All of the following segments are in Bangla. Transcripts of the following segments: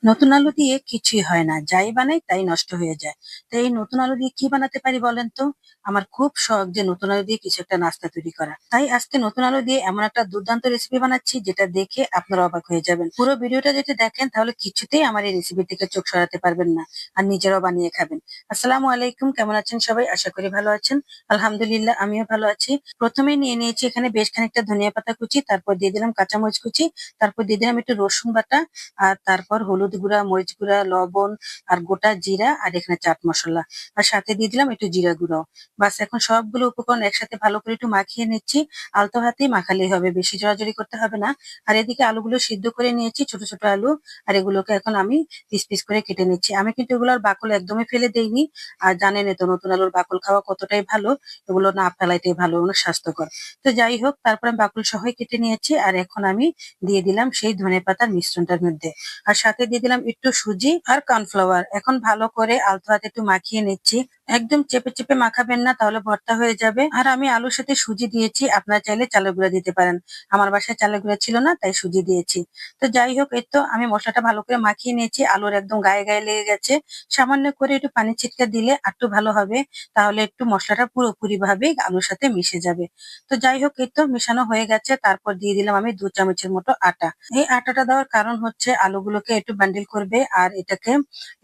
নতুন আলু দিয়ে কিছুই হয় না, যাই বানাই তাই নষ্ট হয়ে যায়। তো এই নতুন আলু দিয়ে কি বানাতে পারি বলেন তো? আমার খুব শখ যে নতুন আলু দিয়ে কিছু একটা নাস্তা তৈরি করা। তাই আজকে নতুন আলু দিয়ে এমন একটা দুর্দান্ত রেসিপি বানাচ্ছি যেটা দেখে আপনারা অবাক হয়ে যাবেন। পুরো ভিডিওটা যদি দেখেন তাহলে কিছুতেই আমার এই রেসিপি থেকে চোখ সরাতে পারবেন না, আর নিজেরাও বানিয়ে খাবেন। আসসালামু আলাইকুম, কেমন আছেন সবাই? আশা করি ভালো আছেন। আলহামদুলিল্লাহ, আমিও ভালো আছি। প্রথমেই নিয়ে নিয়েছি এখানে বেশ খানিকটা ধনিয়া পাতা কুচি, তারপর দিয়ে দিলাম কাঁচামরিচ কুচি, তারপর দিয়ে দিলাম একটু রসুন বাটা, আর তারপর হলুদ গুঁড়া, মরিচ গুঁড়া, লবণ, আর গোটা জিরা, আর এখানে চাট মশলা, আর সাথে দিয়ে দিলাম একটু জিরা গুঁড়ো। বাস এখন সবগুলো উপকরণ একসাথে ভালো করে একটু মাখিয়ে নিচ্ছি। আলতো হাতেই মাখালেই হবে, বেশি জড়াজড়ি করতে হবে না। আর এদিকে আলুগুলো সিদ্ধ করে নিয়েছি, ছোট ছোট আলু। আর এগুলোকে এখন আমি পিস পিস করে কেটে নিচ্ছি। আমি কিন্তু এগুলোর বাকল একদমই ফেলে দেইনি। আর জানেনই তো নতুন আলুর বাকল খাওয়া কতটাই ভালো। এগুলো না ফেলাইতেই ভালো, অনেক স্বাস্থ্যকর। তো যাই হোক, তারপর আমি বাকল সহই কেটে নিয়েছি। আর এখন আমি দিয়ে দিলাম সেই ধনেপাতার মিশ্রণটার মধ্যে। আর সাথে দিয়ে দিলাম একটু সুজি আর কর্নফ্লাওয়ার। এখন ভালো করে আলতো হাতে একটু মাখিয়ে নিচ্ছি। একদম চেপে চেপে মাখাবেন না, তাহলে ভর্তা হয়ে যাবে। আর আমি আলুর সাথে সুজি দিয়েছি, আপনারা চাইলে চালের গুঁড়া দিতে পারেন। আমার বাসায় চালের গুঁড়া ছিল না, তাই সুজি দিয়েছি। তো যাই হোক, এই তো আমি মশলাটা ভালো করে মাখিয়ে নিয়েছি। আলুর একদম গায়ে গায়ে লেগে গেছে। সামান্য করে একটু পানি ছিটকে দিলে একটু ভালো হবে। তাহলে একটু মশলাটা পুরোপুরি ভাবে আলুর সাথে মিশে যাবে। তো যাই হোক, এই তো মেশানো হয়ে গেছে। তারপর দিয়ে দিলাম আমি 2 চামচের মতো আটা। এই আটাটা দেওয়ার কারণ হচ্ছে আলুগুলোকে একটু বান্ডিল করবে আর এটাকে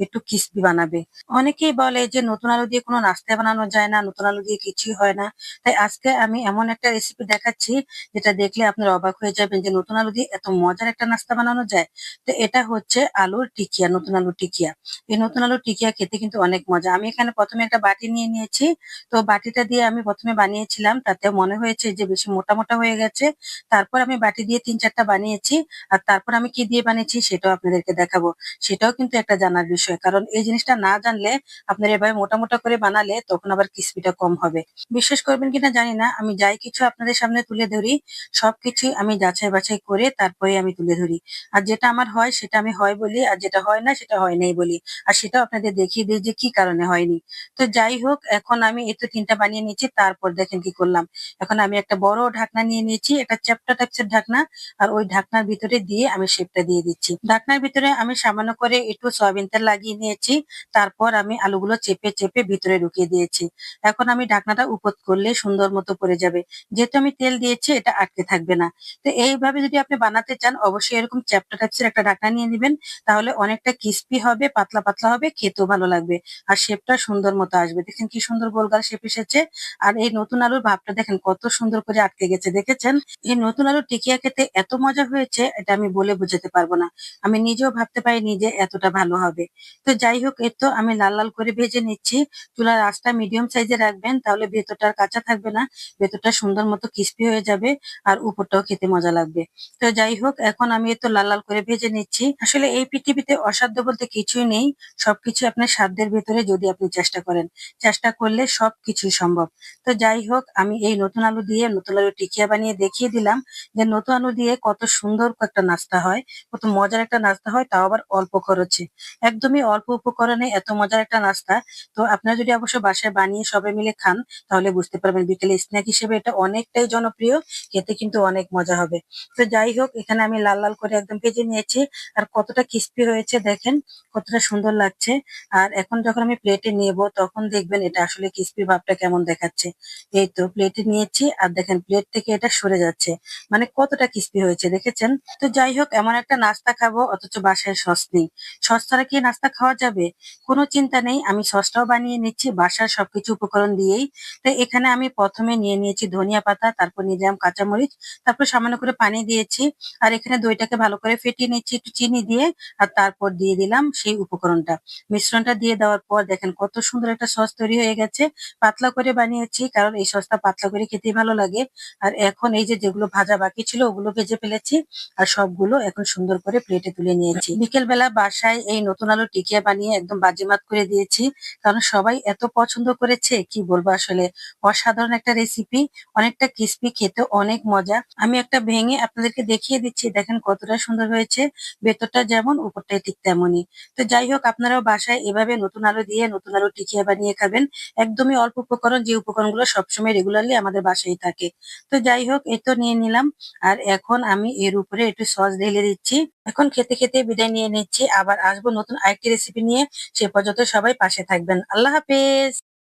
একটু ক্রিস্পি বানাবে। অনেকেই বলে যে নতুন আলু দিয়ে কোনো নাস্তা বানানো যায় না, নতুন আলু দিয়ে কিছুই হয় না। তাই আজকে আমি এমন একটা রেসিপি দেখাচ্ছি যেটা দেখলে আপনারা অবাক হয়ে যাবেন যে নতুন আলু দিয়ে এত মজার একটা নাস্তা বানানো যায়। তো এটা হচ্ছে আলুর টিকিয়া, নতুন আলুর টিকিয়া। এই নতুন আলুর টিকিয়া খেতে কিন্তু অনেক মজা। আমি এখানে প্রথমে একটা বাটি নিয়ে নিয়েছি। তো বাটিটা দিয়ে আমি প্রথমে বানিয়েছিলাম, তাতে মনে হয়েছে যে বেশি মোটা মোটা হয়ে গেছে। তারপর আমি বাটি দিয়ে ৩-৪টা বানিয়েছি। আর তারপর আমি কি দিয়ে বানিয়েছি সেটাও আপনাদেরকে দেখাবো। সেটাও কিন্তু একটা জানার বিষয়। কারণ এই জিনিসটা না জানলে আপনারা এভাবে মোটা, মোটা করে বানালে তখন আবার ক্রিসপিটা কম হবে। বিশ্বাস করবেন কিনা জানি না, আমি যাই কিছু আপনাদের সামনে তুলে ধরি, সবকিছুই আমি যাচাই বাছাই করে তারপরে আমি তুলে ধরি। আর যেটা আমার হয় সেটা আমি হয় বলি, আর যেটা হয় না সেটা হয় নাই বলি। আর সেটাও আপনাদের দেখিয়ে দিই যে কি কারণে হয়নি। তো যাই হোক, এখন আমি এই তো ৩ টা বানিয়ে নিয়েছি। তারপর দেখেন কি করলাম। এখন আমি একটা বড় ঢাকনা নিয়ে নিয়েছি, একটা চ্যাপ্টা টাইপসের ঢাকনা। আর ওই ঢাকনার ভিতরে দিয়ে আমি শেপটা দিয়ে দিচ্ছি। ঢাকনার ভিতরে আমি সামান্য করে একটু সয়াবিন তেল লাগিয়ে নিয়েছি। তারপর আমি আলুগুলো চেপে চেপে ভিতরে ঢুকিয়ে দিয়েছি। এখন আমি ঢাকনাটা উপর করলে সুন্দর মতো পড়ে যাবে। যেহেতু আমি তেল দিয়েছি, এটা আটকে থাকবে না। তো এইভাবে যদি আপনি বানাতে চান, অবশ্যই এরকম চ্যাপ্টা টাইপসের একটা ঢাকনা নিয়ে নিবেন। তাহলে অনেকটা ক্রিস্পি হবে, পাতলা পাতলা হবে, খেতেও ভালো লাগবে। আর শেপটা সুন্দর মতো আসবে। দেখেন কি সুন্দর গোলগাল শেপ এসেছে। আর এই নতুন আলুর ভাবটা দেখেন কত সুন্দর করে আটকে গেছে, দেখেছেন? এই নতুন আলুর টিকিয়া খেতে এত মজা হয়েছে, এটা আমি বলে বোঝাতে পারবো না। আমি নিজেও ভাবতে পারিনি যে এতটা ভালো হবে। তো যাই হোক, এই তো আমি লাল লাল করে ভেজে নিচ্ছি। চুলার আঁচটা মিডিয়াম সাইজে রাখবেন, তাহলে ভেতরটা আর কাঁচা থাকবে না। ভেতরটা সুন্দর মতো ক্রিস্পি হয়ে যাবে। আর উপরটাও খেতে মজা লাগবে। তো যাই হোক, এখন আমি এই তো লাল লাল করে ভেজে নিচ্ছি। আসলে এই পৃথিবীতে অসাধ্য বলতে কিছুই নেই। সবকিছু আপনার সাধ্যের ভেতরে যদি আপনি চেষ্টা করেন। চেষ্টা করলে সবকিছুই সম্ভব। তো যাই হোক, আমি এই নতুন আলু দিয়ে নতুন আলু টিকিয়া বানিয়ে দেখিয়ে দিলাম যে নতুন আলু দিয়ে কত সুন্দর একটা নাস্তা হয়, কত মজার একটা নাস্তা হয়, তাও আবার অল্প খরচে। একদমই অল্প উপকরণে এত মজার একটা নাস্তা। তো আপনারা যদি অবশ্য বাসায় বানিয়ে সবাই মিলে খান, তাহলে বুঝতে পারবেন বিকেলে স্ন্যাক হিসেবে এটা অনেকটাই জনপ্রিয়। খেতে কিন্তু অনেক মজা হবে। তো যাই হোক, এখানে আমি লাল লাল করে একদম ভেজে নিয়েছি। আর কতটা ক্রিস্পি হয়েছে দেখেন, কতটা সুন্দর লাগছে। আর এখন যখন আমি প্লেটে নেব তখন দেখবেন এটা আসলে ক্রিস্পি ভাবটা কেমন দেখাচ্ছে। এই তো প্লেটে নিয়েছি, আর দেখেন প্লেট থেকে এটা সরে যাচ্ছে। মানে কতটা ক্রিস্পি হয়েছে, দেখেছেন? তো যাই হোক, এমন একটা নাস্তা খাবো অথচ বাসায় সস নেই। সস ছাড়া কি নাস্তা খাওয়া যাবে? কোনো চিন্তা নেই, আমি সসটাও বানিয়ে নিচ্ছি বাসার সবকিছু উপকরণ দিয়েই। তো এখানে আমি প্রথমে নিয়ে নিয়েছি ধনিয়া পাতা, তারপর নিয়ে দিলাম কাঁচামরিচ, তারপর সামান্য করে পানি দিয়েছি। আর এখানে দইটাকে ভালো করে ফেটিয়ে নিচ্ছি একটু চিনি দিয়ে। আর তারপর দিয়ে দিলাম সেই উপকরণটা। মিশ্রণটা দিয়ে দেওয়ার পর দেখেন কত সুন্দর একটা সস তৈরি হয়ে গেছে। পাতলা করে বানিয়েছি, কারণ এই সসটা পাতলা করে খেতেই ভালো লাগে। আর এখন এই যে যেগুলো ভাজা বাকি ছিল ওগুলো ভেজে ফেলেছি। আর সবগুলো এখন সুন্দর করে প্লেটে তুলে নিয়েছি। বিকেল বেলা বাসায় এই নতুন আলুর টিকিয়া বানিয়ে একদম বাজিমাত করে দিয়েছি। কারণ সবাই এত পছন্দ করেছে, কি বলবো আসলে। অসাধারণ একটা রেসিপি, অনেকটা ক্রিস্পি, খেতে অনেক মজা। আমি একটা ভেঙে আপনাদেরকে দেখিয়ে দিচ্ছি, দেখেন কতটা সুন্দর হয়েছে। ভেতরটা যেমন উপরটাই ঠিক তেমনই। তো যাই হোক, আপনারাও বাসায় এভাবে নতুন আলু দিয়ে নতুন আলুর টিকিয়া বানিয়ে খাবেন। একদমই অল্প উপকরণ, যে উপকরণগুলো সবসময় রেগুলারলি আমাদের বাসায় থাকে। তো যাই হোক, এই তো নিয়ে নিলাম। আর এখন আমি এর উপরে একটু সস ঢেলে দিচ্ছি। এখন খেতে খেতে বিদায় বিদায় নিয়ে নিচ্ছি। আবার আসবো নতুন আরেকটি রেসিপি নিয়ে। সে পর্যন্ত সবাই পাশে থাকবেন। আল্লাহ হাফেজ।